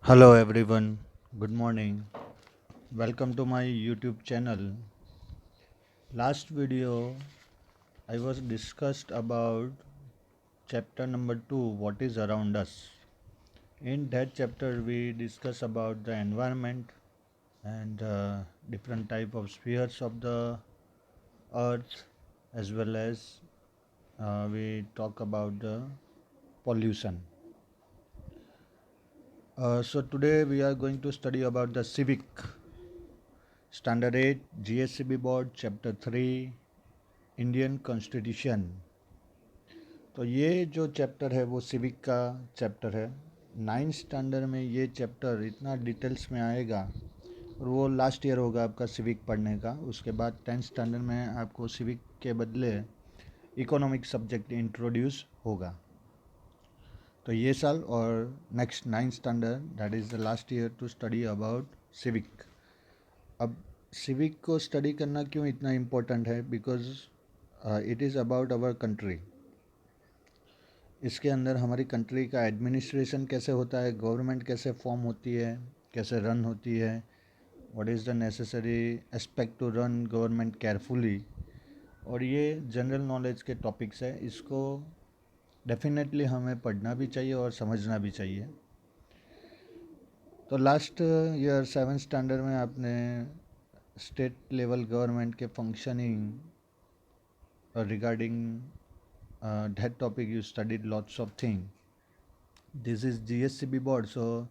Hello everyone, good morning. Welcome to my YouTube channel. Last video I was discussed about chapter number 2, what is around us. In that chapter we discuss about the environment and different type of spheres of the earth, as well as we talk about the pollution. So today we are going to study about the civic. Standard 8 GSCB board chapter 3 Indian constitution. तो ये जो chapter है वो civic का chapter है। Ninth standard में ये chapter इतना डिटेल्स में आएगा और वो लास्ट ईयर होगा आपका सिविक पढ़ने का। उसके बाद 10th स्टैंडर्ड में आपको सिविक के बदले इकोनॉमिक सब्जेक्ट इंट्रोड्यूस होगा। तो ये साल और next 9th standard that is the last year to study about civic. अब सिविक को स्टडी करना क्यों इतना इम्पोर्टेंट है? Because it is about our country. इसके अंदर हमारी कंट्री का एडमिनिस्ट्रेशन कैसे होता है, गवर्नमेंट कैसे फॉर्म होती है, कैसे रन होती है, what is the necessary aspect to run government carefully. और ये जनरल नॉलेज के टॉपिक्स है, इसको डेफिनेटली हमें पढ़ना भी चाहिए और समझना भी चाहिए। तो लास्ट ईयर 7th स्टैंडर्ड में आपने स्टेट लेवल गवर्नमेंट के functioning regarding that topic you studied lots of things. This is GSCB board, so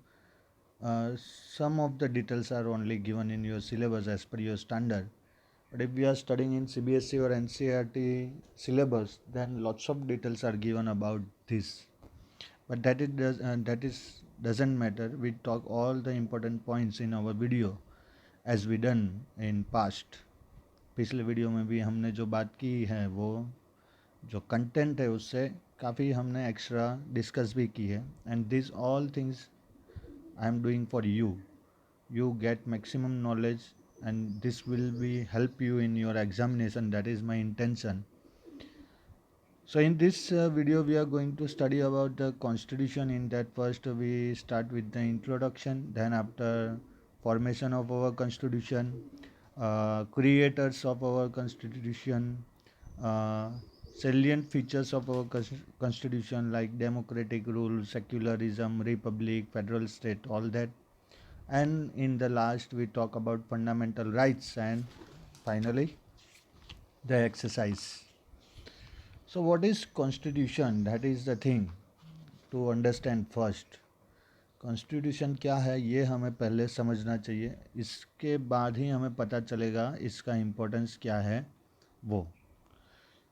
some of the details are only given in your syllabus as per your standard. But if we are studying in CBSE or NCERT syllabus, then lots of details are given about this. But doesn't matter. We talk all the important points in our video as we done in past. पिछले video में भी हमने जो बात की है वो जो कंटेंट है उससे काफ़ी हमने एक्स्ट्रा डिस्कस भी की है। And this all things I am doing for you get maximum knowledge and this will be help you in your examination, that is my intention. So in this video we are going to study about the constitution. In that, first we start with the introduction, then after formation of our constitution, creators of our constitution, uh, salient features of our constitution like democratic rule, secularism, republic, federal state, all that. And in the last we talk about fundamental rights, and finally the exercise. So what is constitution? That is the thing to understand first. Constitution क्या है ये हमें पहले समझना चाहिए, इसके बाद ही हमें पता चलेगा इसका इम्पोर्टेंस क्या है वो.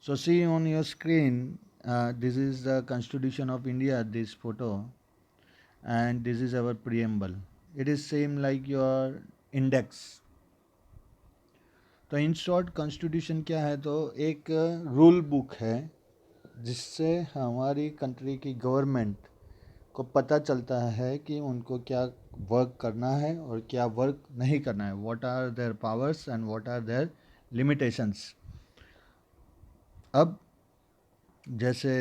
So see on your screen, this is the Constitution of India, this photo, and this is our preamble. It is same like your index. तो इन शॉर्ट कॉन्स्टिट्यूशन क्या है? तो एक रूल बुक है जिससे हमारी कंट्री की गवर्नमेंट को पता चलता है कि उनको क्या वर्क करना है और क्या वर्क नहीं करना है, what are their powers and what are their limitations. अब जैसे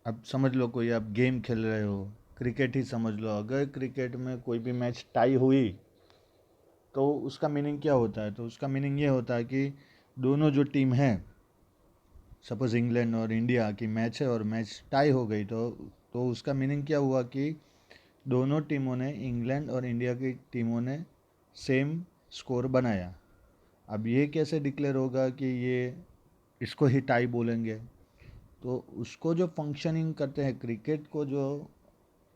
अब समझ लो कोई आप गेम खेल रहे हो, क्रिकेट ही समझ लो, अगर क्रिकेट में कोई भी मैच टाई हुई तो उसका मीनिंग क्या होता है? तो उसका मीनिंग ये होता है कि दोनों जो टीम है, सपोज इंग्लैंड और इंडिया की मैच है और मैच टाई हो गई, तो उसका मीनिंग क्या हुआ कि दोनों टीमों ने, इंग्लैंड और इंडिया की टीमों ने सेम स्कोर बनाया. अब ये कैसे डिक्लेयर होगा कि ये इसको ही टाई बोलेंगे? तो उसको जो फंक्शनिंग करते हैं, क्रिकेट को जो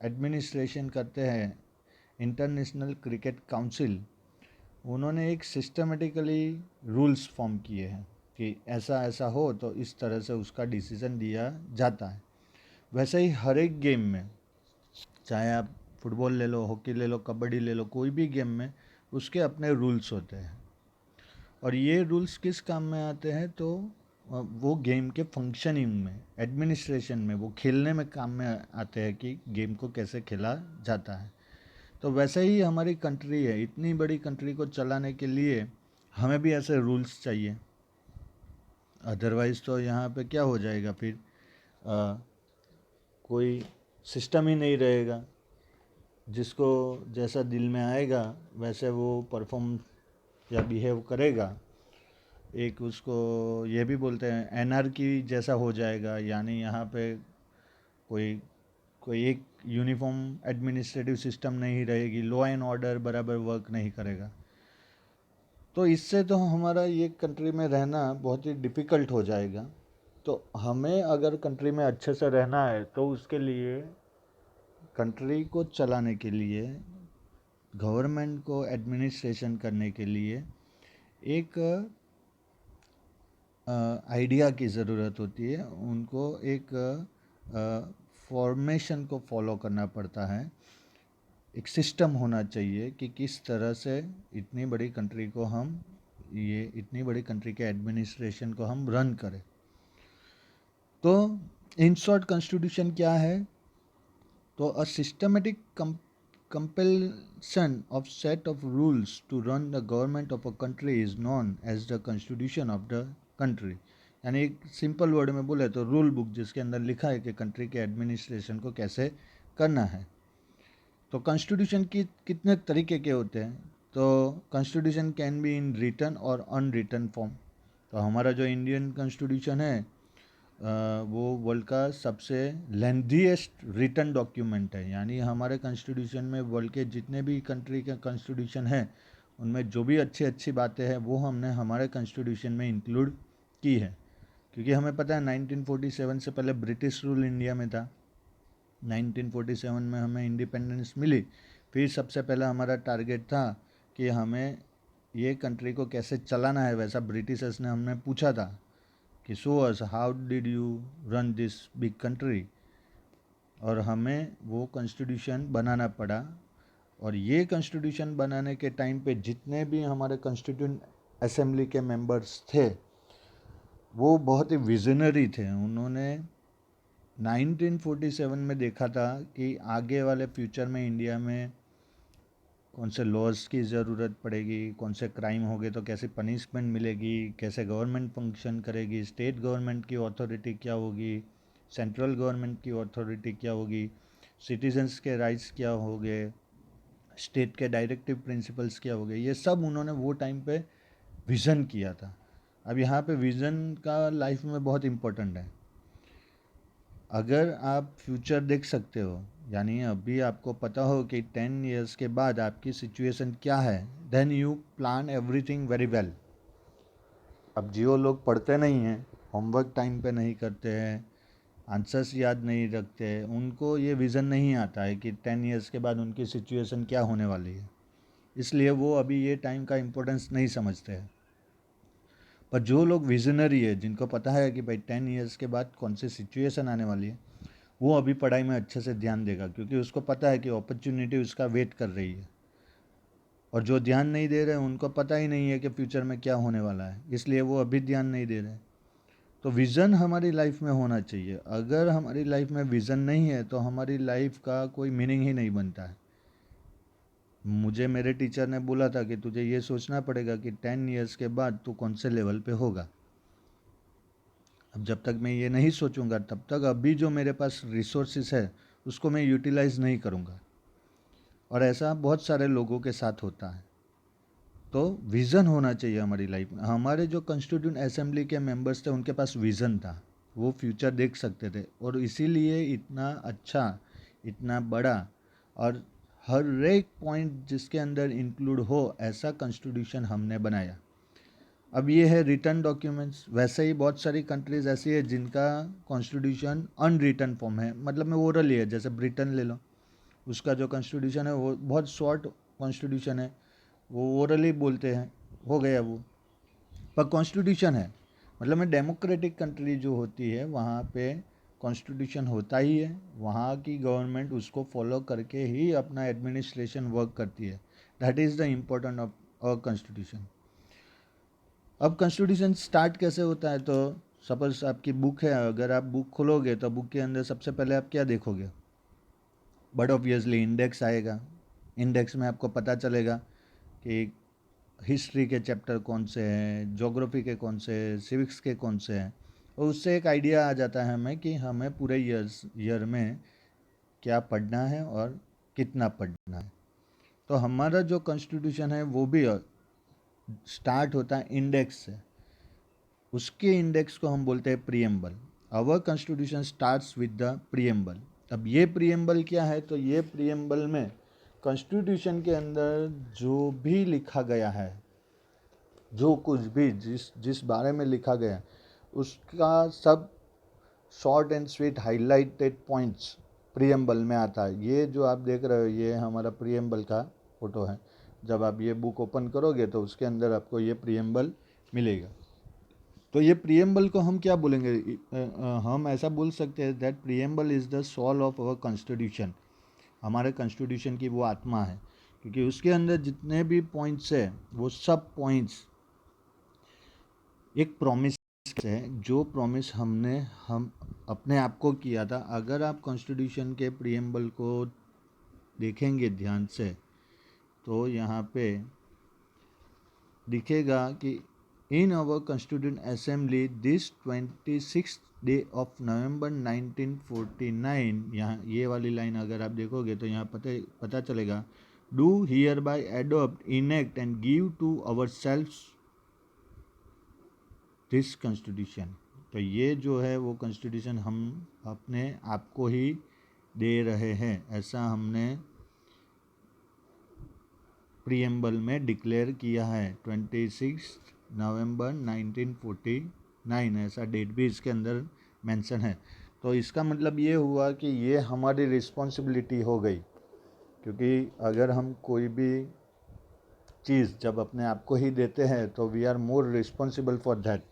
एडमिनिस्ट्रेशन करते हैं इंटरनेशनल क्रिकेट काउंसिल, उन्होंने एक सिस्टमेटिकली रूल्स फॉर्म किए हैं कि ऐसा ऐसा हो तो इस तरह से उसका डिसीज़न दिया जाता है. वैसे ही हर एक गेम में, चाहे आप फुटबॉल ले लो, हॉकी ले लो, कबड्डी ले लो, कोई भी गेम में उसके अपने रूल्स होते हैं. और ये रूल्स किस काम में आते हैं? तो वो गेम के फंक्शनिंग में, एडमिनिस्ट्रेशन में, वो खेलने में काम में आते हैं कि गेम को कैसे खेला जाता है. तो वैसे ही हमारी कंट्री है, इतनी बड़ी कंट्री को चलाने के लिए हमें भी ऐसे रूल्स चाहिए. अदरवाइज़ तो यहाँ पे क्या हो जाएगा फिर, कोई सिस्टम ही नहीं रहेगा. जिसको जैसा दिल में आएगा वैसे वो परफॉर्म या बिहेव करेगा। एक उसको ये भी बोलते हैं एनार्की जैसा हो जाएगा, यानी यहाँ पे कोई कोई एक यूनिफॉर्म एडमिनिस्ट्रेटिव सिस्टम नहीं रहेगी, लॉ एंड ऑर्डर बराबर वर्क नहीं करेगा। तो इससे तो हमारा ये कंट्री में रहना बहुत ही डिफ़िकल्ट हो जाएगा। तो हमें अगर कंट्री में अच्छे से रहना है तो उसके लिए कंट्री को चलाने के लिए, गवर्नमेंट को एडमिनिस्ट्रेशन करने के लिए एक आइडिया की ज़रूरत होती है। उनको एक फॉर्मेशन को फॉलो करना पड़ता है। एक सिस्टम होना चाहिए कि किस तरह से इतनी बड़ी कंट्री को हम ये इतनी बड़ी कंट्री के एडमिनिस्ट्रेशन को हम रन करें। तो इन शॉर्ट कॉन्स्टिट्यूशन क्या है? तो a systematic compulsion of set of rules to run the government of a country is known as the constitution of the country। यानी एक सिंपल वर्ड में बोले तो रूल बुक, जिसके अंदर लिखा है कि कंट्री के एडमिनिस्ट्रेशन को कैसे करना है। तो कॉन्स्टिट्यूशन की कितने तरीके के होते हैं? तो constitution can be in written और अनरिटन फॉर्म। तो हमारा जो इंडियन कॉन्स्टिट्यूशन है वो वर्ल्ड का सबसे लेंथीएस्ट रिटन डॉक्यूमेंट है। यानी हमारे कॉन्स्टिट्यूशन में वर्ल्ड के जितने भी कंट्री के कॉन्स्टिट्यूशन हैं उनमें जो भी अच्छी अच्छी बातें हैं वो हमने हमारे कॉन्स्टिट्यूशन में इंक्लूड की है। क्योंकि हमें पता है 1947 से पहले ब्रिटिश रूल इंडिया में था। 1947 में हमें इंडिपेंडेंस मिली, फिर सबसे पहला हमारा टारगेट था कि हमें ये कंट्री को कैसे चलाना है। वैसा ब्रिटिशर्स ने हमने पूछा था कि show us how did you run this big country, और हमें वो कॉन्स्टिट्यूशन बनाना पड़ा। और ये कॉन्स्टिट्यूशन बनाने के टाइम पे जितने भी हमारे कॉन्स्टिट्यूंट असेंबली के मेंबर्स थे वो बहुत ही विजनरी थे। उन्होंने 1947 में देखा था कि आगे वाले फ्यूचर में इंडिया में कौन से लॉज की ज़रूरत पड़ेगी, कौन से क्राइम हो गए तो कैसे पनिशमेंट मिलेगी, कैसे गवर्नमेंट फंक्शन करेगी, स्टेट गवर्नमेंट की अथॉरिटी क्या होगी, सेंट्रल गवर्नमेंट की अथॉरिटी क्या होगी, सिटीजन्स के राइट्स क्या हो गए, स्टेट के डायरेक्टिव प्रिंसिपल्स क्या हो गए। ये सब उन्होंने वो टाइम पे विज़न किया था। अब यहाँ पे विज़न का लाइफ में बहुत इम्पोर्टेंट है। अगर आप फ्यूचर देख सकते हो, यानी अभी आपको पता हो कि 10 इयर्स के बाद आपकी सिचुएशन क्या है, then you plan everything very well. अब जो लोग पढ़ते नहीं हैं, होमवर्क टाइम पे नहीं करते हैं, आंसर्स याद नहीं रखते, उनको ये विज़न नहीं आता है कि 10 इयर्स के बाद उनकी सिचुएशन क्या होने वाली है, इसलिए वो अभी ये टाइम का इम्पोर्टेंस नहीं समझते हैं। पर जो लोग विजनरी है, जिनको पता है कि भाई 10 इयर्स के बाद कौन सी सिचुएशन आने वाली है, वो अभी पढ़ाई में अच्छे से ध्यान देगा, क्योंकि उसको पता है कि अपॉर्चुनिटी उसका वेट कर रही है। और जो ध्यान नहीं दे रहे हैं उनको पता ही नहीं है कि फ्यूचर में क्या होने वाला है, इसलिए वो अभी ध्यान नहीं दे रहे। तो विज़न हमारी लाइफ में होना चाहिए। अगर हमारी लाइफ में विज़न नहीं है तो हमारी लाइफ का कोई मीनिंग ही नहीं बनता है। मुझे मेरे टीचर ने बोला था कि तुझे ये सोचना पड़ेगा कि 10 इयर्स के बाद तू कौन से लेवल पे होगा। अब जब तक मैं ये नहीं सोचूंगा तब तक अभी जो मेरे पास रिसोर्सेस है उसको मैं यूटिलाइज़ नहीं करूँगा। और ऐसा बहुत सारे लोगों के साथ होता है। तो विज़न होना चाहिए हमारी लाइफ में। हमारे जो कॉन्स्टिट्यूंट असेंबली के मेंबर्स थे उनके पास विज़न था, वो फ्यूचर देख सकते थे, और इसीलिए इतना अच्छा, इतना बड़ा और हर एक पॉइंट जिसके अंदर इंक्लूड हो ऐसा कॉन्स्टिट्यूशन हमने बनाया। अब ये है रिटर्न डॉक्यूमेंट्स। वैसे ही बहुत सारी कंट्रीज़ ऐसी है जिनका कॉन्स्टिट्यूशन अनरिटन फॉर्म है, मतलब में ओरल ही है। जैसे ब्रिटेन ले लो, उसका जो कॉन्स्टिट्यूशन है वो बहुत शॉर्ट कॉन्स्टिट्यूशन है, वो ओरली बोलते हैं, हो गया वो, पर कॉन्स्टिट्यूशन है। मतलब में डेमोक्रेटिक कंट्री जो होती है वहाँ पे कॉन्स्टिट्यूशन होता ही है, वहाँ की गवर्नमेंट उसको फॉलो करके ही अपना एडमिनिस्ट्रेशन वर्क करती है। That is the important of our constitution. अब कॉन्स्टिट्यूशन स्टार्ट कैसे होता है? तो सपोज आपकी बुक है, अगर आप बुक खोलोगे तो बुक के अंदर सबसे पहले आप क्या देखोगे? बट ऑब्वियसली इंडेक्स आएगा। इंडेक्स में आपको पता चलेगा कि हिस्ट्री के चैप्टर कौन से हैं, ज्योग्राफी के कौन से, सिविक्स के कौन से हैं, और उससे एक आइडिया आ जाता है हमें कि हमें पूरे ईयर में क्या पढ़ना है और कितना पढ़ना है। तो हमारा जो कॉन्स्टिट्यूशन है वो भी स्टार्ट होता है इंडेक्स से, उसके इंडेक्स को हम बोलते हैं preamble. Our constitution starts with the preamble. अब ये प्रियम्बल क्या है, तो ये प्रियम्बल में कॉन्स्टिट्यूशन के अंदर जो भी लिखा गया है, जो कुछ भी जिस जिस बारे में लिखा गया उसका सब short and sweet highlighted points preamble में आता है। ये जो आप देख रहे हो ये हमारा प्रियम्बल का फोटो है। जब आप ये बुक ओपन करोगे तो उसके अंदर आपको ये प्रियम्बल मिलेगा। तो ये प्रियम्बल को हम क्या बोलेंगे, हम ऐसा बोल सकते हैं that preamble is the soul of our constitution. हमारे कॉन्स्टिट्यूशन की वो आत्मा है, क्योंकि उसके अंदर जितने भी पॉइंट्स है वो सब पॉइंट्स एक प्रॉमिस है, जो प्रॉमिस हम अपने आप को किया था। अगर आप कॉन्स्टिट्यूशन के प्रियम्बल को देखेंगे ध्यान से तो यहाँ पे दिखेगा कि in our constituent assembly this 26 day of November 1949, यहाँ ये वाली लाइन अगर आप देखोगे तो यहाँ पता चलेगा, do hereby adopt enact and give to ourselves this constitution. तो ये जो है वो कॉन्स्टिट्यूशन हम अपने आप को ही दे रहे हैं, ऐसा हमने प्रियम्बल में डिक्लेयर किया है। 26 नवंबर 1949 ऐसा डेट भी इसके अंदर मेंशन है। तो इसका मतलब ये हुआ कि ये हमारी रिस्पॉन्सिबिलिटी हो गई, क्योंकि अगर हम कोई भी चीज़ जब अपने आप को ही देते हैं तो we are more responsible for that.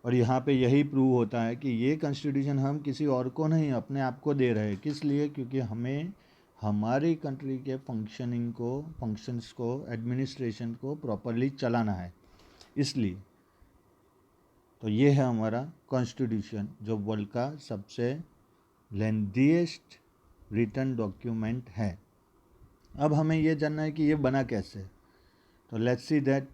और यहाँ पे यही प्रूव होता है कि ये कॉन्स्टिट्यूशन हम किसी और को नहीं अपने आप को दे रहे हैं। किस लिए? क्योंकि हमें हमारी कंट्री के फंक्शंस को एडमिनिस्ट्रेशन को प्रॉपरली चलाना है, इसलिए। तो ये है हमारा कॉन्स्टिट्यूशन, जो वर्ल्ड का सबसे लेंथीएस्ट रिटन डॉक्यूमेंट है। अब हमें ये जानना है कि ये बना कैसे। तो लेट्स सी दैट।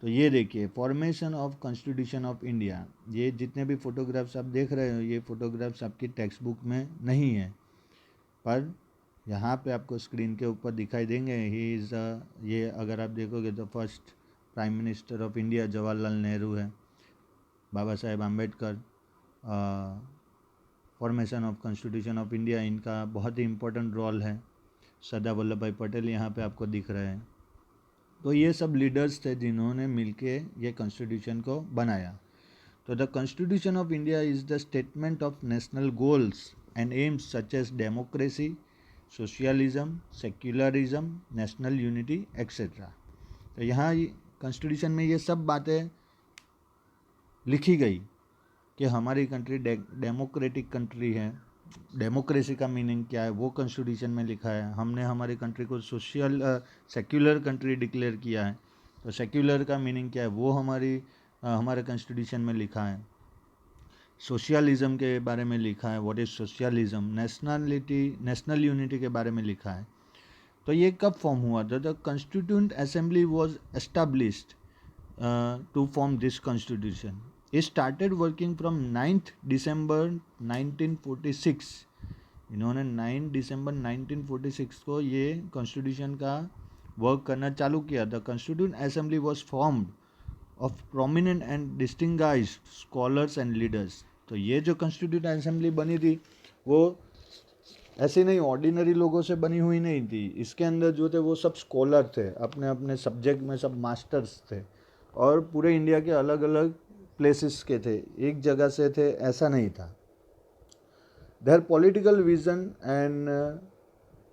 तो ये देखिए, formation of constitution of India. ये जितने भी फोटोग्राफ्स आप देख रहे हो, ये फोटोग्राफ्स आपकी टेक्स्ट बुक में नहीं है, पर यहाँ पे आपको स्क्रीन के ऊपर दिखाई देंगे। ही इज़ ये अगर आप देखोगे तो first prime minister of India Jawaharlal Nehru है, Baba Saheb Ambedkar. Formation of constitution of India, इनका बहुत ही इम्पोर्टेंट रोल है। सरदार वल्लभ भाई पटेल यहाँ पे आपको दिख रहे हैं। तो ये सब लीडर्स थे जिन्होंने मिलके ये कॉन्स्टिट्यूशन को बनाया। तो the constitution of India is the statement of national goals and aims such as democracy, socialism, secularism, national unity etcetera. तो यहाँ कॉन्स्टिट्यूशन में ये सब बातें लिखी गई कि हमारी कंट्री डेमोक्रेटिक कंट्री है। डेमोक्रेसी का मीनिंग क्या है वो कॉन्स्टिट्यूशन में लिखा है। हमने हमारी कंट्री को सेक्युलर कंट्री डिक्लेयर किया है। तो सेक्युलर का मीनिंग क्या है वो हमारे कॉन्स्टिट्यूशन में लिखा है। सोशलिज्म के बारे में लिखा है, what is socialism. National unity के बारे में लिखा है। तो ये कब फॉर्म हुआ था? The constituent assembly was established to form this constitution. It started working from 9th December 1946। इन्होंने 9 दिसंबर 1946 को ये कॉन्स्टिट्यूशन का वर्क करना चालू किया। The constituent assembly was formed of prominent and distinguished scholars and leaders. तो ये जो कॉन्स्टिट्यूंट असेंबली बनी थी वो ऐसे नहीं ऑर्डिनरी लोगों से बनी हुई नहीं थी। इसके अंदर जो थे वो सब स्कॉलर थे, अपने अपने सब्जेक्ट में सब मास्टर्स थे, और पूरे इंडिया के अलग अलग प्लेसेस के थे, एक जगह से थे ऐसा नहीं था। There political vision and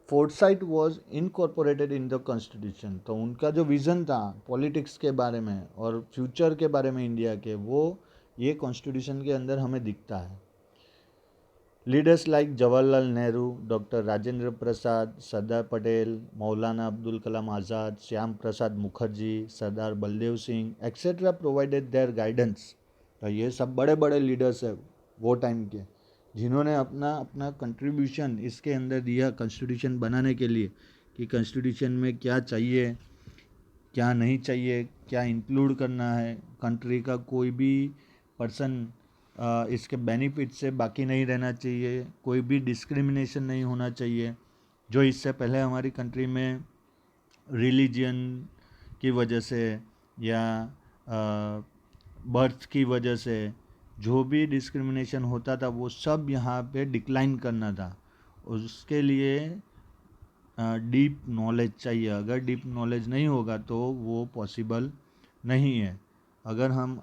foresight was incorporated in the constitution. तो उनका जो विज़न था पॉलिटिक्स के बारे में और फ्यूचर के बारे में इंडिया के, वो ये कॉन्स्टिट्यूशन के अंदर हमें दिखता है। Leaders like Jawaharlal Nehru, doctor Rajendra Prasad, Sardar Patel, Maulana Abdul Kalam Azad, Shyam Prasad Mukherjee, Sardar Baldev Singh etcetera provided their guidance. तो ये सब बड़े बड़े लीडर्स हैं वो टाइम के, जिन्होंने अपना अपना कंट्रीब्यूशन इसके अंदर दिया कॉन्स्टिट्यूशन बनाने के लिए, कि कॉन्स्टिट्यूशन में क्या चाहिए, क्या नहीं चाहिए, क्या इंक्लूड करना है। कंट्री का कोई भी पर्सन इसके बेनिफिट से बाकी नहीं रहना चाहिए, कोई भी डिस्क्रिमिनेशन नहीं होना चाहिए। जो इससे पहले हमारी कंट्री में रिलीजन की वजह से या बर्थ की वजह से जो भी डिस्क्रिमिनेशन होता था वो सब यहाँ पे डिक्लाइन करना था। उसके लिए डीप नॉलेज चाहिए। अगर डीप नॉलेज नहीं होगा तो वो पॉसिबल नहीं है। अगर हम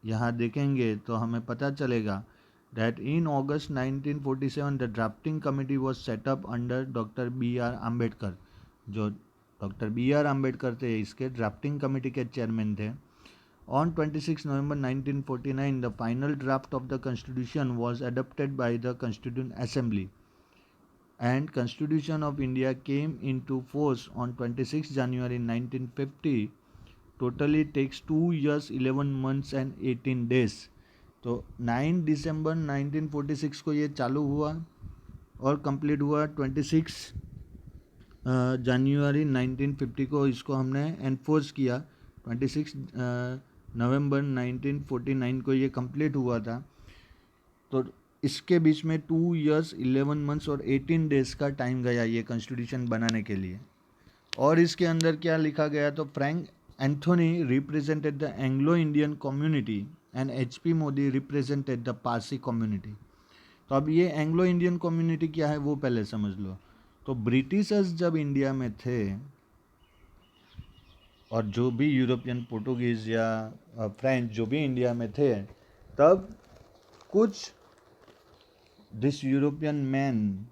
यहाँ देखेंगे तो हमें पता चलेगा that in August 1947 the drafting committee was set up under doctor B R Ambedkar. जो डॉक्टर बी आर आम्बेडकर थे इसके ड्राफ्टिंग कमेटी के चेयरमैन थे। On 26 November 1949 the final draft of the constitution was adopted by the Constituent Assembly and Constitution of India came into force on 26 January 1950. Totally takes 2 years 11 months and 18 days। तो 9 दिसंबर 1946 को ये चालू हुआ और complete हुआ 26 जनवरी 1950 को। इसको हमने एनफोर्स किया। 26 नवंबर 1949 को ये कंप्लीट हुआ था। तो इसके बीच में 2 years 11 months और 18 days का टाइम गया ये कॉन्स्टिट्यूशन बनाने के लिए। और इसके अंदर क्या लिखा गया, तो Frank Anthony represented the Anglo Indian community and HP Modi represented the Parsi community. तो अब ये एंग्लो इंडियन कम्युनिटी क्या है वो पहले समझ लो। तो ब्रिटिशर्स जब इंडिया में थे और जो भी यूरोपियन पोर्टुगीज़ या फ्रेंच जो भी इंडिया में थे, तब कुछ this European man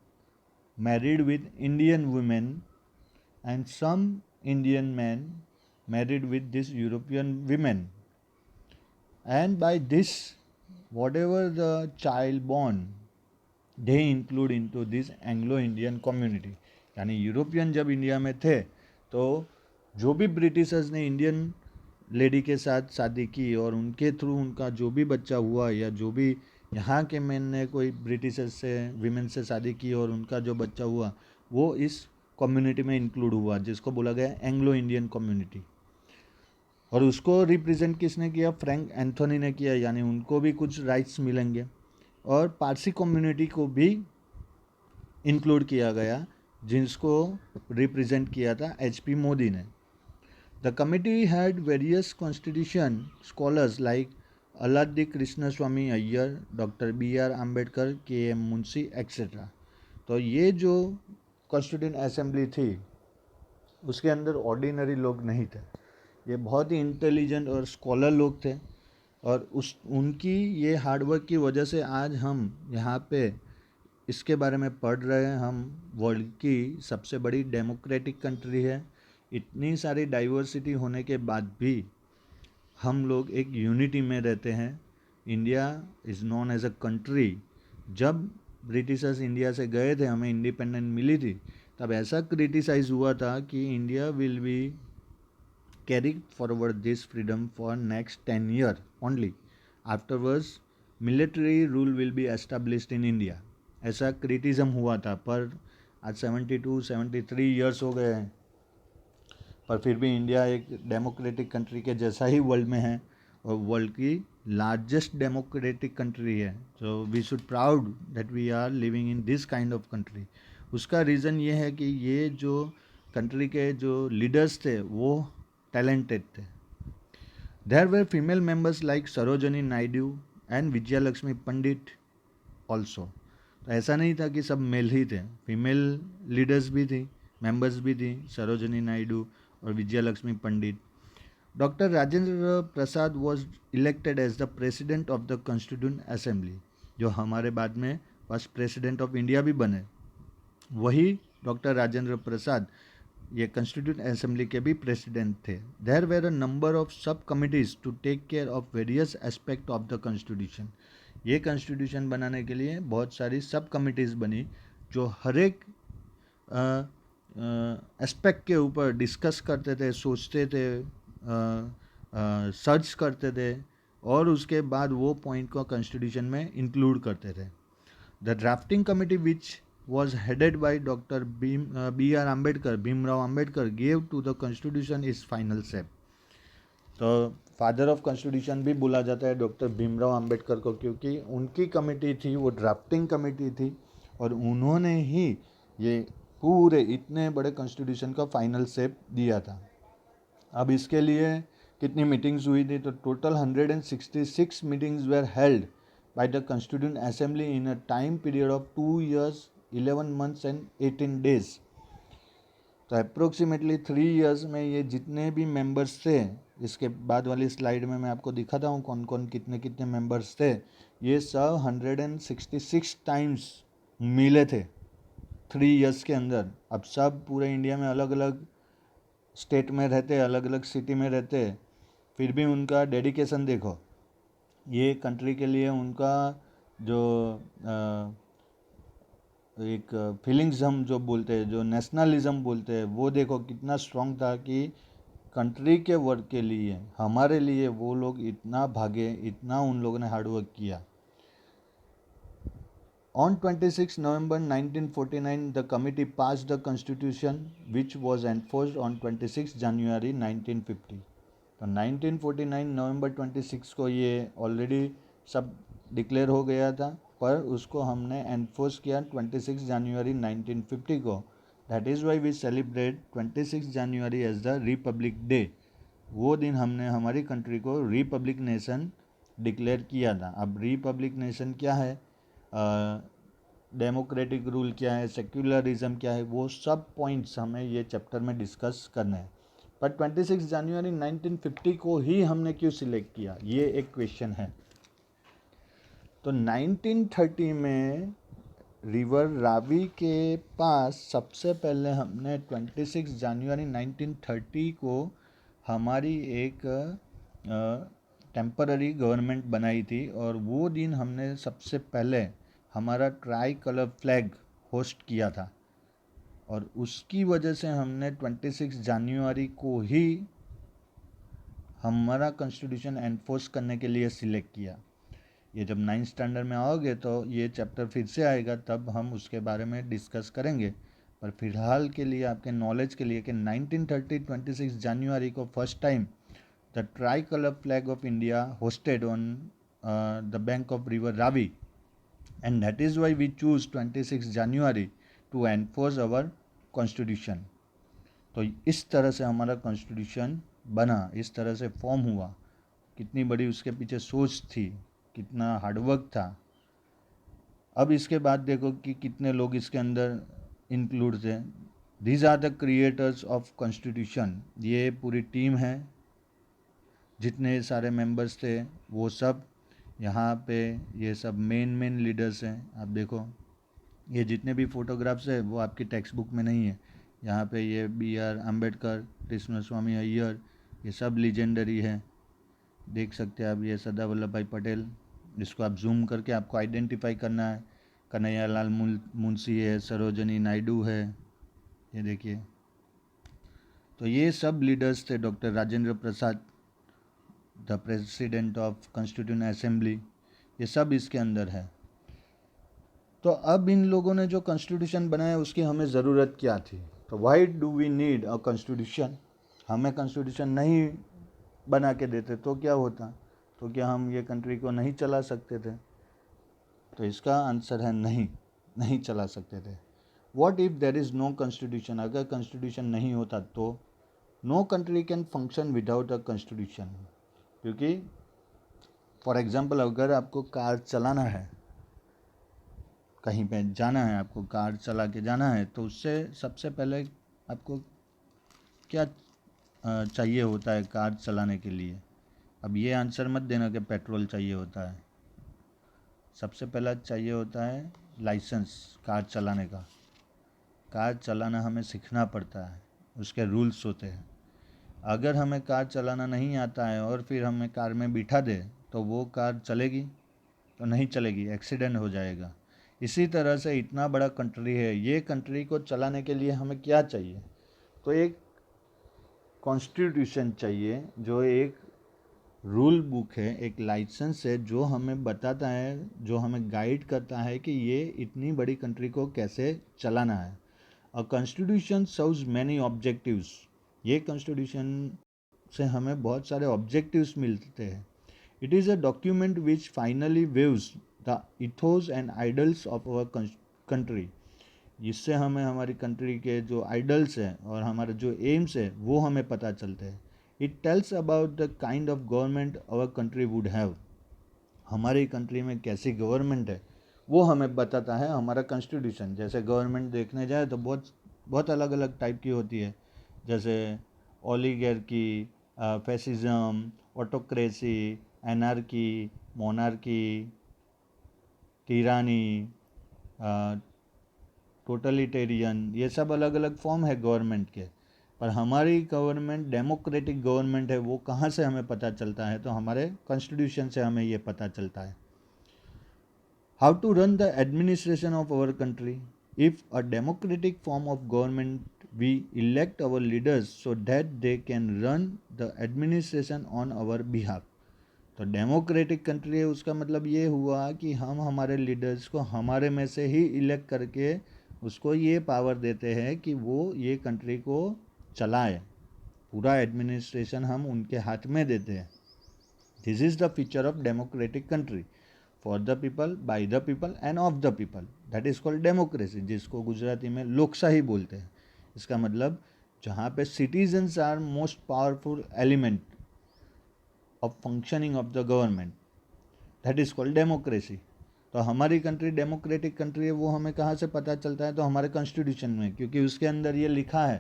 married with Indian women and some Indian men married with this European women, and by this whatever the child born they include into this Anglo-Indian community। यानी European जब India में थे तो जो भी Britishers ने Indian lady के साथ शादी की और उनके थ्रू उनका जो भी बच्चा हुआ या जो भी यहाँ के मैन ने कोई ब्रिटिशर्स से विमेन से शादी की और उनका जो बच्चा हुआ वो इस कम्युनिटी में इंक्लूड हुआ, जिसको बोला गया एंग्लो इंडियन कम्युनिटी। और उसको रिप्रेजेंट किसने किया, फ्रैंक एंथोनी ने किया। यानी उनको भी कुछ राइट्स मिलेंगे। और पारसी कम्युनिटी को भी इंक्लूड किया गया, जिसको रिप्रेजेंट किया था HP मोदी ने। The committee had various constitution scholars like Alladi Krishna Swami Ayyar, doctor BR Ambedkar, KM Munshi etcetera. तो ये जो कॉन्स्टिट्यूंट असेंबली थी उसके अंदर ऑर्डिनरी लोग नहीं थे, ये बहुत ही इंटेलिजेंट और स्कॉलर लोग थे। और उनकी ये हार्डवर्क की वजह से आज हम यहाँ पे इसके बारे में पढ़ रहे हैं। हम वर्ल्ड की सबसे बड़ी डेमोक्रेटिक कंट्री है। इतनी सारी डाइवर्सिटी होने के बाद भी हम लोग एक यूनिटी में रहते हैं। India is known as a country. जब ब्रिटिशर्स इंडिया से गए थे, हमें इंडिपेंडेंस मिली थी, तब ऐसा क्रिटिसाइज हुआ था कि India will be carry forward this freedom for next 10 year only, afterwards military rule will be established in India. ऐसा क्रिटिज्म हुआ था। पर आज 72-73 ईयर्स हो गए हैं, पर फिर भी इंडिया एक डेमोक्रेटिक कंट्री के जैसा ही वर्ल्ड में है और वर्ल्ड की लार्जेस्ट डेमोक्रेटिक कंट्री है। So we should proud that we are living in this kind of country. उसका रीज़न ये है कि ये जो कंट्री के जो लीडर्स थे वो टैलेंटेड थे। There were female members like Sarojini Naidu and Vijayalakshmi Pandit also. तो ऐसा नहीं था कि सब मेल ही थे, फीमेल लीडर्स भी थी, मेंबर्स भी थी, सरोजनी नायडू और Vijayalakshmi Pandit. Doctor Rajendra Prasad was elected as the president of the constituent assembly, जो हमारे बाद में फर्स्ट प्रेसिडेंट ऑफ इंडिया भी बने, वही डॉक्टर राजेंद्र प्रसाद ये कॉन्स्टिट्यूंट असेंबली के भी प्रेसिडेंट थे। There were a number of sub committees to take care of various aspect of the constitution. ये कॉन्स्टिट्यूशन बनाने के लिए बहुत सारी सब कमिटीज़ बनी जो हर एक एस्पेक्ट के ऊपर डिस्कस करते थे, सोचते थे, सर्च करते थे और उसके बाद वो पॉइंट को कॉन्स्टिट्यूशन में इंक्लूड करते थे। The drafting committee which was headed by Dr. BR Ambedkar, Bhimrao Ambedkar, gave to the constitution its final shape। तो फादर ऑफ कॉन्स्टिट्यूशन भी बोला जाता है डॉक्टर भीमराव अंबेडकर को, क्योंकि उनकी कमेटी थी, वो ड्राफ्टिंग कमेटी थी और उन्होंने ही ये पूरे इतने बड़े कॉन्स्टिट्यूशन का फाइनल शेप दिया था। अब इसके लिए कितनी मीटिंग्स हुई थी, तो total 166 meetings were held by the constituent assembly in a time period of 2 years 11 months and 18 days। तो अप्रोक्सीमेटली 3 years में ये जितने भी मेंबर्स थे, इसके बाद वाली स्लाइड में मैं आपको दिखाता हूँ कौन कौन कितने कितने मेंबर्स थे। ये सब 166 टाइम्स मिले थे 3 years के अंदर। अब सब पूरे इंडिया में अलग अलग स्टेट में रहते, अलग अलग सिटी में रहते, फिर भी उनका डेडिकेशन देखो। ये कंट्री के लिए उनका जो एक फीलिंग्स हम जो बोलते हैं, जो नेशनलिज्म बोलते हैं, वो देखो कितना स्ट्रॉन्ग था कि कंट्री के वर्क के लिए, हमारे लिए वो लोग इतना भागे, इतना उन लोगों ने हार्डवर्क किया। On 26 November 1949, the committee passed the constitution which was enforced on 26 January 1950। तो 1949 नवंबर 26 को ये ऑलरेडी सब डिक्लेयर हो गया था, पर उसको हमने एनफोर्स किया 26 जनवरी 1950 को। That is why we celebrate 26 January as the republic day. वो दिन हमने हमारी कंट्री को रिपब्लिक नेशन डिक्लेयर किया था। अब रिपब्लिक नेशन क्या है, डेमोक्रेटिक रूल क्या है, सेक्युलरिज्म क्या है, वो सब पॉइंट्स हमें ये चैप्टर में डिस्कस करना है। पर 26 जनवरी 1950 को ही हमने क्यों सिलेक्ट किया, ये एक क्वेश्चन है। तो 1930 में रिवर रावी के पास सबसे पहले हमने 26 जनवरी 1930 को हमारी एक टेम्पररी गवर्नमेंट बनाई थी, और वो दिन हमने सबसे पहले हमारा ट्राई कलर फ्लैग होस्ट किया था, और उसकी वजह से हमने 26 जनवरी को ही हमारा कॉन्स्टिट्यूशन एनफोर्स करने के लिए सिलेक्ट किया। ये जब 9th स्टैंडर्ड में आओगे तो ये चैप्टर फिर से आएगा, तब हम उसके बारे में डिस्कस करेंगे। पर फिलहाल के लिए आपके नॉलेज के लिए कि 1930 26 जनवरी को first time the try colour flag of India hosted on the bank of river Ravi, and that is why we choose 26 January to enforce our constitution। तो इस तरह से हमारा कॉन्स्टिट्यूशन बना, इस तरह से फॉर्म हुआ। कितनी बड़ी उसके पीछे सोच थी, कितना हार्डवर्क था। अब इसके बाद देखो कि कितने लोग इसके अंदर इंक्लूड थे। These are the creators of constitution. ये पूरी टीम है, जितने सारे मेंबर्स थे वो सब यहाँ पे, ये सब मेन लीडर्स हैं। आप देखो ये जितने भी फोटोग्राफ्स है वो आपकी टेक्स्ट बुक में नहीं है। यहाँ पे ये BR अम्बेडकर, कृष्ण स्वामी अय्यर, ये सब लीजेंडरी है, देख सकते हैं आप। ये सरदार वल्लभ भाई पटेल, जिसको आप जूम करके आपको आइडेंटिफाई करना है। कन्हैयालाल मुंशी है, सरोजनी नायडू है, ये देखिए। तो ये सब लीडर्स थे। Doctor Rajendra Prasad, the president of constituent assembly, ये सब इसके अंदर है। तो अब इन लोगों ने जो कॉन्स्टिट्यूशन बनाया उसकी हमें ज़रूरत क्या थी। तो why do we need a constitution. हमें कॉन्स्टिट्यूशन नहीं बना के देते तो क्या होता, तो क्या हम ये कंट्री को नहीं चला सकते थे। तो इसका आंसर है नहीं, नहीं चला सकते थे। What if there is no constitution. अगर कॉन्स्टिट्यूशन नहीं होता तो no country can function without a constitution. क्योंकि फॉर एग्जांपल अगर आपको कार चलाना है, कहीं पे जाना है, आपको कार चला के जाना है, तो उससे सबसे पहले आपको क्या चाहिए होता है कार चलाने के लिए। अब ये आंसर मत देना कि पेट्रोल चाहिए होता है। सबसे पहला चाहिए होता है लाइसेंस कार चलाने का। कार चलाना हमें सीखना पड़ता है, उसके रूल्स होते हैं। अगर हमें कार चलाना नहीं आता है और फिर हमें कार में बिठा दे तो वो कार चलेगी तो नहीं चलेगी, एक्सीडेंट हो जाएगा। इसी तरह से इतना बड़ा कंट्री है, ये कंट्री को चलाने के लिए हमें क्या चाहिए, तो एक कॉन्स्टिट्यूशन चाहिए, जो एक रूल बुक है, एक लाइसेंस है, जो हमें बताता है, जो हमें गाइड करता है कि ये इतनी बड़ी कंट्री को कैसे चलाना है। A constitution serves many objectives. ये कॉन्स्टिट्यूशन से हमें बहुत सारे ऑब्जेक्टिव्स मिलते हैं। It is a document which finally waves the ethos and idols of our country. इससे हमें हमारी कंट्री के जो आइडल्स हैं और हमारे जो एम्स है वो हमें पता चलते हैं. It tells about the kind of government our country would have. हमारी कंट्री में कैसी गवर्नमेंट है वो हमें बताता है हमारा कॉन्स्टिट्यूशन. जैसे गवर्नमेंट देखने जाए तो बहुत बहुत अलग अलग टाइप की होती है, जैसे oligarchy, fascism, autocracy, anarchy, monarchy, tyranny, totalitarian, ये सब अलग अलग फॉर्म है गवर्नमेंट के. पर हमारी गवर्नमेंट डेमोक्रेटिक गवर्नमेंट है. वो कहाँ से हमें पता चलता है? तो हमारे कॉन्स्टिट्यूशन से हमें ये पता चलता है. How to run the administration of our country? If a democratic form of government, we elect our leaders so that they can run the administration on our behalf. तो डेमोक्रेटिक कंट्री है, उसका मतलब ये हुआ कि हम हमारे लीडर्स को हमारे में से ही इलेक्ट करके उसको ये पावर देते हैं कि वो ये कंट्री को चलाए. पूरा एडमिनिस्ट्रेशन हम उनके हाथ में देते हैं. This is the feature of democratic country. For the people, by the people end of the people. That is called democracy, जिसको गुजराती में लोकशाही बोलते हैं. इसका मतलब जहाँ पे citizens are most powerful element of functioning of the government, that is called democracy. तो हमारी कंट्री डेमोक्रेटिक कंट्री है. वो हमें कहाँ से पता चलता है? तो हमारे कॉन्स्टिट्यूशन में, क्योंकि उसके अंदर ये लिखा है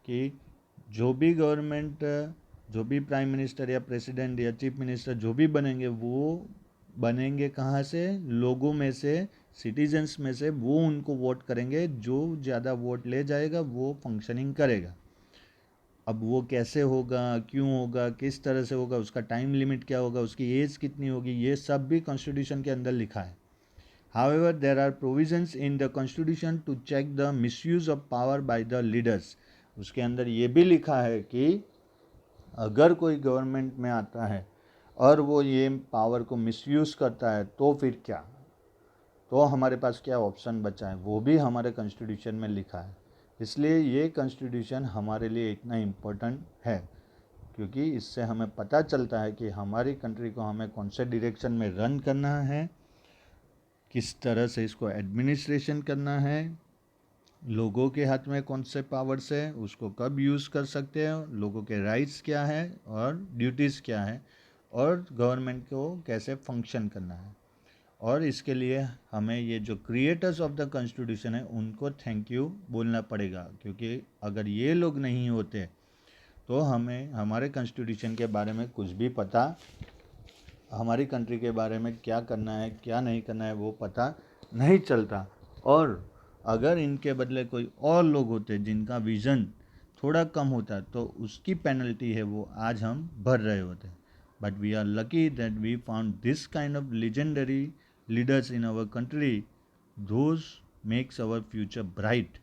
कि जो भी गवर्नमेंट, जो भी प्राइम मिनिस्टर या प्रेसिडेंट या चीफ मिनिस्टर जो भी बनेंगे, वो बनेंगे कहाँ से? लोगों में से, सिटीजन्स में से. वो उनको वोट करेंगे. जो ज़्यादा वोट ले जाएगा वो फंक्शनिंग करेगा. अब वो कैसे होगा, क्यों होगा, किस तरह से होगा, उसका टाइम लिमिट क्या होगा, उसकी एज कितनी होगी, ये सब भी कॉन्स्टिट्यूशन के अंदर लिखा है. However, there are provisions in the constitution to check the misuse of power by the leaders. उसके अंदर ये भी लिखा है कि अगर कोई गवर्नमेंट में आता है और वो ये पावर को मिसयूज़ करता है तो फिर क्या? तो हमारे पास क्या ऑप्शन बचा है? वो भी हमारे कॉन्स्टिट्यूशन में लिखा है. इसलिए ये कॉन्स्टिट्यूशन हमारे लिए इतना इम्पोर्टेंट है, क्योंकि इससे हमें पता चलता है कि हमारी कंट्री को हमें कौन से डायरेक्शन में रन करना है, किस तरह से इसको एडमिनिस्ट्रेशन करना है, लोगों के हाथ में कौन से पावर्स है, उसको कब यूज़ कर सकते हैं, लोगों के राइट्स क्या है और ड्यूटीज़ क्या है, और गवर्नमेंट को कैसे फंक्शन करना है. और इसके लिए हमें ये जो क्रिएटर्स ऑफ द कॉन्स्टिट्यूशन है उनको थैंक यू बोलना पड़ेगा, क्योंकि अगर ये लोग नहीं होते तो हमें हमारे कॉन्स्टिट्यूशन के बारे में कुछ भी पता, हमारी कंट्री के बारे में क्या करना है क्या नहीं करना है वो पता नहीं चलता. और अगर इनके बदले कोई और लोग होते जिनका विज़न थोड़ा कम होता तो उसकी पेनल्टी है वो आज हम भर रहे होते. But we are lucky that we found this kind of legendary leaders in our country. Those makes our future bright.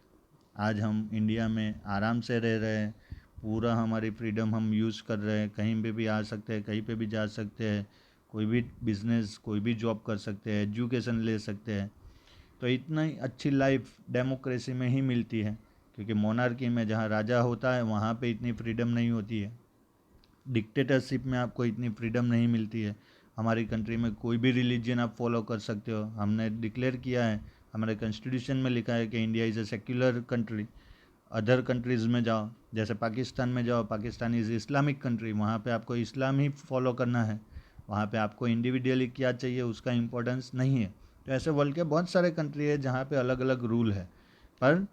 आज हम इंडिया में आराम से रह रहे हैं. पूरा हमारी फ्रीडम हम यूज़ कर रहे हैं. कहीं पे भी आ सकते हैं, कहीं पे भी जा सकते हैं, कोई भी बिज़नेस, कोई भी जॉब कर सकते हैं, एजुकेशन ले सकते हैं. तो इतना ही अच्छी लाइफ डेमोक्रेसी में ही मिलती है, क्योंकि मोनार्की में जहाँ राजा होता है वहाँ पे इतनी फ्रीडम नहीं होती है. डिक्टेटरशिप में आपको इतनी फ्रीडम नहीं मिलती है. हमारी कंट्री में कोई भी रिलीजन आप फॉलो कर सकते हो. हमने डिक्लेयर किया है, हमारे कॉन्स्टिट्यूशन में लिखा है कि India is a secular country. Other countries में जाओ, जैसे पाकिस्तान में जाओ, पाकिस्तान इज़ इस्लामिक कंट्री. वहाँ पे आपको इस्लाम ही फॉलो करना है. वहाँ पे आपको इंडिविजुअली क्या चाहिए उसका इम्पोर्टेंस नहीं है. तो ऐसे वर्ल्ड के बहुत सारे कंट्री है जहाँ पे अलग अलग रूल है. पर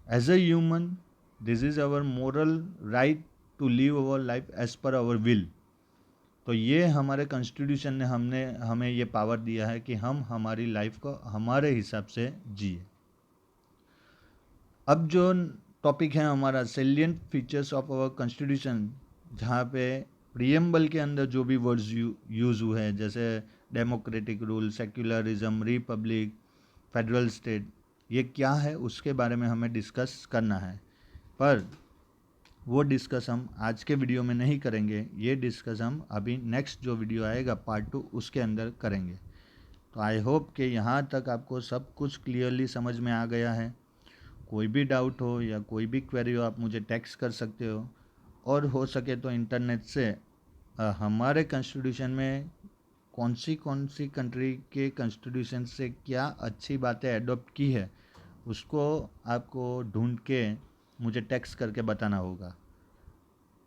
as a human, this is our moral right to live our life as per our will. तो ये हमारे कॉन्स्टिट्यूशन ने हमें ये पावर दिया है कि हम हमारी लाइफ को हमारे हिसाब से जिए. अब जो टॉपिक है हमारा salient features of our constitution, जहाँ पे प्रियम्बल के अंदर जो भी वर्ड्स यूज़ हुए हैं, जैसे democratic rule, secularism, Republic, federal state, ये क्या है उसके बारे में हमें डिस्कस करना है. पर वो डिस्कस हम आज के वीडियो में नहीं करेंगे. ये डिस्कस हम अभी नेक्स्ट जो वीडियो आएगा पार्ट 2 उसके अंदर करेंगे. तो आई होप कि यहाँ तक आपको सब कुछ क्लियरली समझ में आ गया है. कोई भी डाउट हो या कोई भी क्वेरी हो आप मुझे टेक्स्ट कर सकते हो, और हो सके तो इंटरनेट से हमारे कॉन्स्टिट्यूशन में कौन सी कंट्री के कॉन्स्टिट्यूशन से क्या अच्छी बातें एडॉप्ट की है उसको आपको ढूंढ के मुझे टेक्स्ट करके बताना होगा,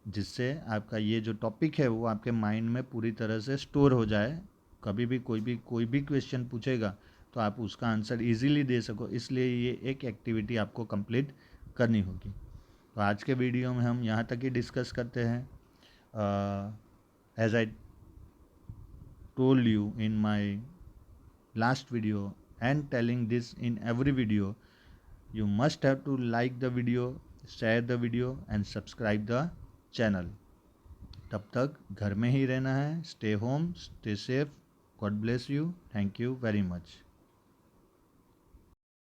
जिससे आपका ये जो टॉपिक है वो आपके माइंड में पूरी तरह से स्टोर हो जाए। कभी भी कोई भी क्वेश्चन पूछेगा तो आप उसका आंसर इजीली दे सको, इसलिए ये एक एक्टिविटी आपको कंप्लीट करनी होगी। तो आज के वीडियो में हम यहाँ तक ही डिस्कस करते हैं। As I told you in my last video and telling this in every video, you must have to like the video, share the video and subscribe the channel. तब तक घर में ही रहना है। Stay home, stay safe, God bless you, thank you very much.